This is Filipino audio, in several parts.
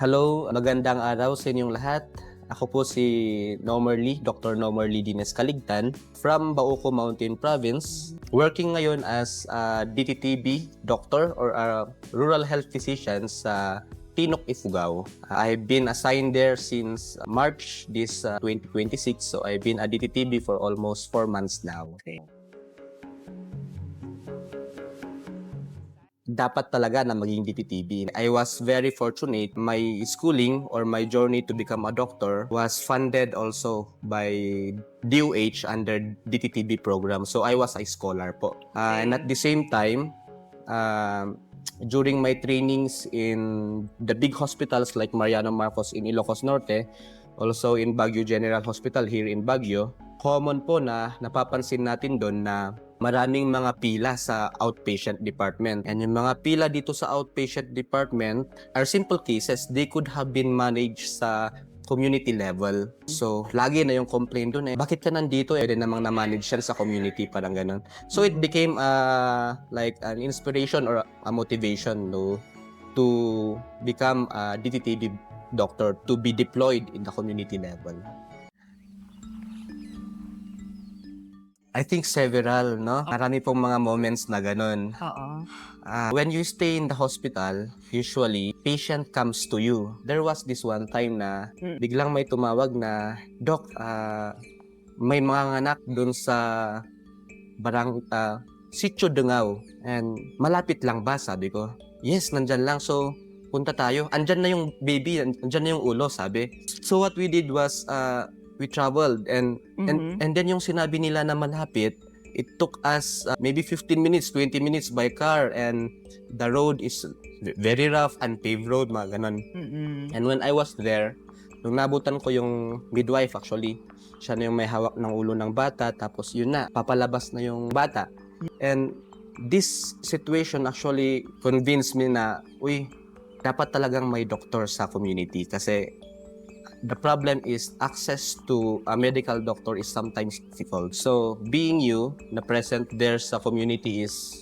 Hello, magandang araw sa inyong lahat. Ako po si Nomerly, Dr. Nomerly Dines Caligtan from Bauco Mountain Province, working ngayon as a DTTB doctor or a rural health physician sa Tinok, Ifugao. I've been assigned there since March 2026, so I've been a DTTB for almost 4 months now. Okay. Dapat talaga na maging DTTB. I was very fortunate. My schooling or my journey to become a doctor was funded also by DOH under DTTB program. So I was a scholar po. And at the same time, during my trainings in the big hospitals like Mariano Marcos in Ilocos Norte, also in Baguio General Hospital here in Baguio, common po na napapansin natin doon na maraming mga pila sa outpatient department. And yung mga pila dito sa outpatient department are simple cases. They could have been managed sa community level. So, lagi na yung complaint doon bakit ka nandito? Pwede namang na-manage yan sa community, parang ganun. So, it became like an inspiration or a motivation to become a DTTB doctor, to be deployed in the community level. I think several, no? Marami pong mga moments na ganun. Oo. When you stay in the hospital, usually, patient comes to you. There was this one time na biglang may tumawag na, Doc, may mga anak dun sa Sitio Dungao. And malapit lang ba? Sabi ko. Yes, nandyan lang. So, punta tayo. Andyan na yung baby, andyan na yung ulo, sabi. So, what we did was, we traveled and then yung sinabi nila na malapit, it took us maybe 15 minutes, 20 minutes by car, and the road is very rough, unpaved road, mga ganon. And when I was there, nung nabutan ko yung midwife actually, siya na yung may hawak ng ulo ng bata, tapos yun na, papalabas na yung bata. And this situation actually convinced me na, dapat talagang may doktor sa community kasi the problem is access to a medical doctor is sometimes difficult. So, being you na present there sa community is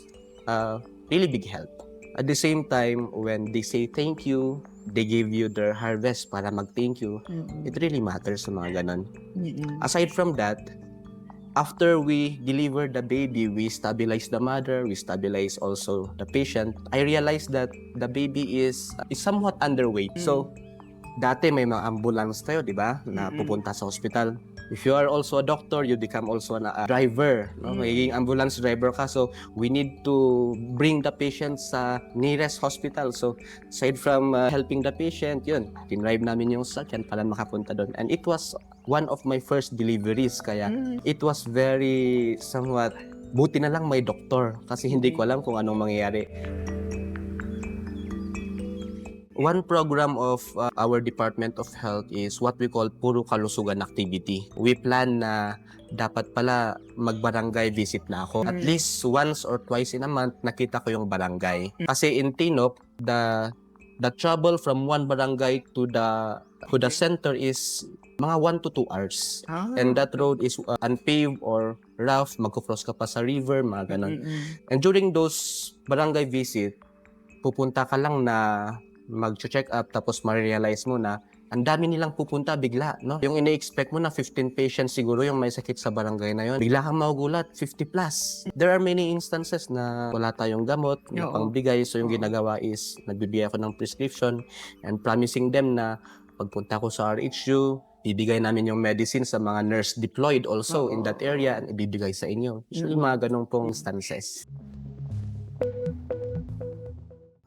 really big help. At the same time, when they say thank you, they give you their harvest para mag-thank you, it really matters sa mga ganon. Aside from that, after we deliver the baby, we stabilize the mother, we stabilize also the patient. I realized that the baby is somewhat underweight. So, dati may mga ambulance tayo, di ba? Na pupunta sa hospital. If you are also a doctor, you become also a driver. No? Magiging ambulance driver ka. So, we need to bring the patient sa nearest hospital. So, aside from helping the patient, yun, tinrive namin yung sakyan para makapunta doon. And it was one of my first deliveries. Kaya, it was very somewhat, buti na lang may doktor. Kasi hindi ko alam kung anong mangyayari. One program of our Department of Health is what we call Puro Kalusugan Activity. We plan na dapat pala mag-barangay visit na ako. At least once or twice in a month, nakita ko yung barangay. Kasi in Tinok, the travel from one barangay to the center is mga 1 to 2 hours. And that road is unpaved or rough, magko-cross ka pa sa river, mga ganun. And during those barangay visit, pupunta ka lang na mag-check up tapos ma-realize mo na ang dami nilang pupunta bigla, no? Yung ine-expect mo na 15 patients siguro yung may sakit sa barangay na yon. Bigla kang magugulat, 50 plus. There are many instances na wala tayong gamot, na pangbigay. So yung ginagawa is, nagbibigay ako ng prescription and promising them na pagpunta ko sa RHU, bibigay namin yung medicine sa mga nurse deployed also in that area and ibibigay sa inyo. So yung mga ganong pong instances.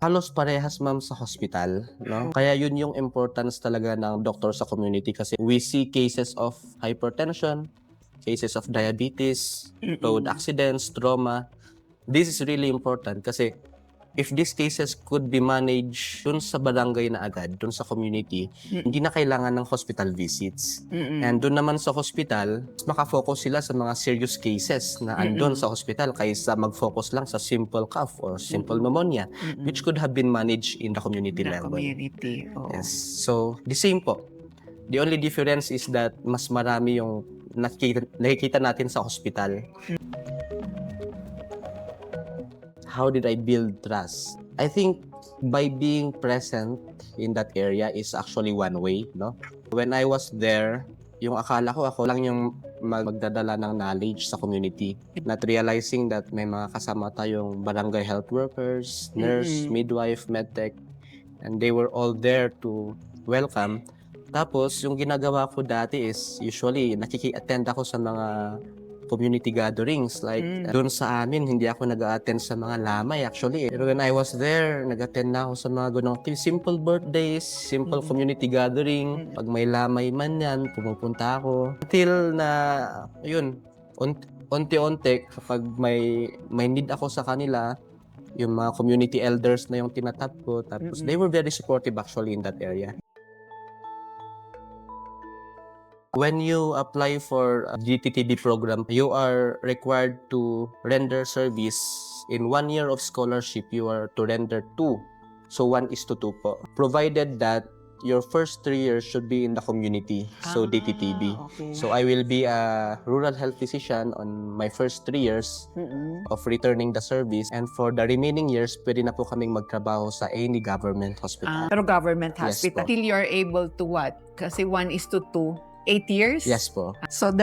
Halos parehas, ma'am, sa hospital, no? Kaya yun yung importance talaga ng doktor sa community kasi we see cases of hypertension, cases of diabetes, road accidents, trauma. This is really important kasi if these cases could be managed dun sa barangay na agad, dun sa community, hindi na kailangan ng hospital visits. And dun naman sa hospital, makafocus sila sa mga serious cases na andun sa hospital kaysa mag-focus lang sa simple cough or simple pneumonia, which could have been managed in the community level. Yes. So, the same po. The only difference is that mas marami yung nakikita natin sa hospital. How did I build trust? I think by being present in that area is actually one way, no? When I was there, yung akala ko ako lang yung magdadala ng knowledge sa community. Not realizing that may mga kasama tayong barangay health workers, nurse, midwife, medtech, and they were all there to welcome. Tapos, yung ginagawa ko dati is usually nakiki-attend ako sa mga community gatherings. Like, doon sa amin, hindi ako nag-attend sa mga lamay actually. Pero when I was there, nag-attend na ako sa mga ganong simple birthdays, simple community gathering. Pag may lamay man yan, pumupunta ako. Until na, yun, unti-unti, kapag may need ako sa kanila, yung mga community elders na yung tinatap ko. Tapos, they were very supportive actually in that area. When you apply for a GTTB program, you are required to render service. In 1 year of scholarship, you are to render 2. So 1:2 po. Provided that your first 3 years should be in the community. So DTTB. Okay. So I will be a rural health physician on my first 3 years of returning the service. And for the remaining years, pwede na po kaming magtrabaho sa any government hospital. Pero government Yes hospital. po. Till you're able to what? Kasi 1:2, 8 years? Yes po. So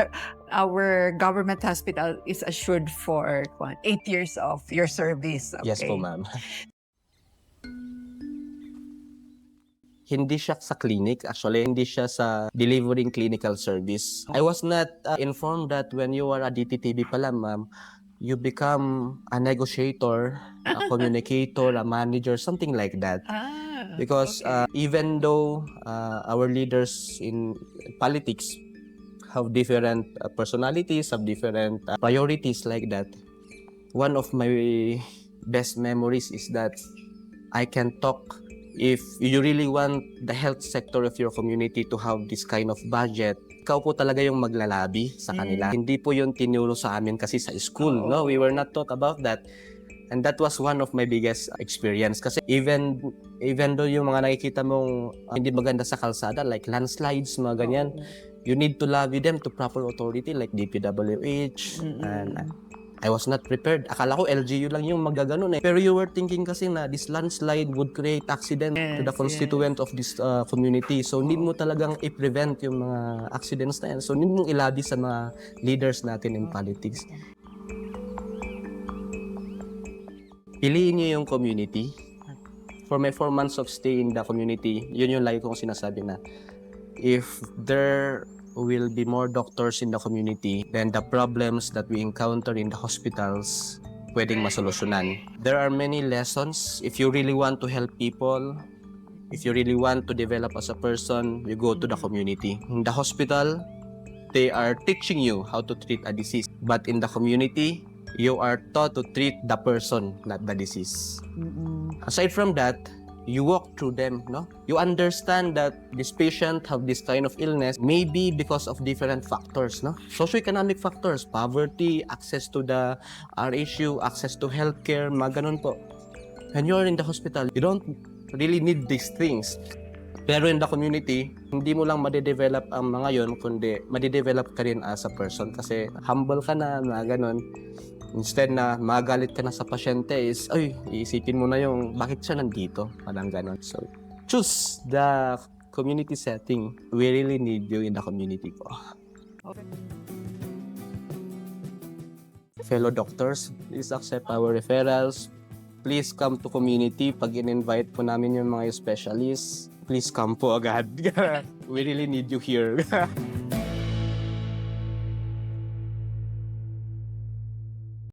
our government hospital is assured for 8 years of your service. Okay. Yes po, ma'am. Hindi siya sa clinic. Actually, hindi siya sa delivering clinical service. I was not informed that when you are a DTTB pala, ma'am, you become a negotiator, a communicator, a manager, something like that. Because even though our leaders in politics have different personalities, have different priorities like that, one of my best memories is that I can talk. If you really want the health sector of your community to have this kind of budget, ikaw po talaga yung maglalabi sa kanila. Hindi po yung tinuro sa amin kasi sa school. No, we were not taught about that. And that was one of my biggest experience. Kasi even though yung mga nakikita mong hindi maganda sa kalsada, like landslides, mga ganyan, you need to lobby them to proper authority like DPWH. And I was not prepared. Akala ko LGU lang yung magaganon eh. Pero you were thinking kasi na this landslide would create accident to the constituent of this community. So need mo talagang i-prevent yung mga accidents na yan. So need mong ilabi sa mga leaders natin in politics. Piliin niyo yung community. For my 4 months of stay in the community, yun yung lagi kong sinasabi na if there will be more doctors in the community, then the problems that we encounter in the hospitals pwedeng masolusyonan. There are many lessons. If you really want to help people, if you really want to develop as a person, you go to the community. In the hospital, they are teaching you how to treat a disease. But in the community, you are taught to treat the person, not the disease. Aside from that, you walk through them, no? You understand that this patient have this kind of illness maybe because of different factors, no? Socioeconomic factors, poverty, access to the RHU, access to healthcare, mga ganun po. When you are in the hospital, you don't really need these things. Pero in the community, hindi mo lang madedevelop ang mga yon, kundi madedevelop ka rin as a person kasi humble ka na, mga ganun. Instead na magalit ka na sa pasyente is, ay, iisipin mo na yung bakit siya nandito, parang ganon. So, choose the community setting. We really need you in the community po. Okay. Fellow doctors, please accept our referrals. Please come to community. Pag in-invite po namin yung mga specialists, please come po agad. We really need you here.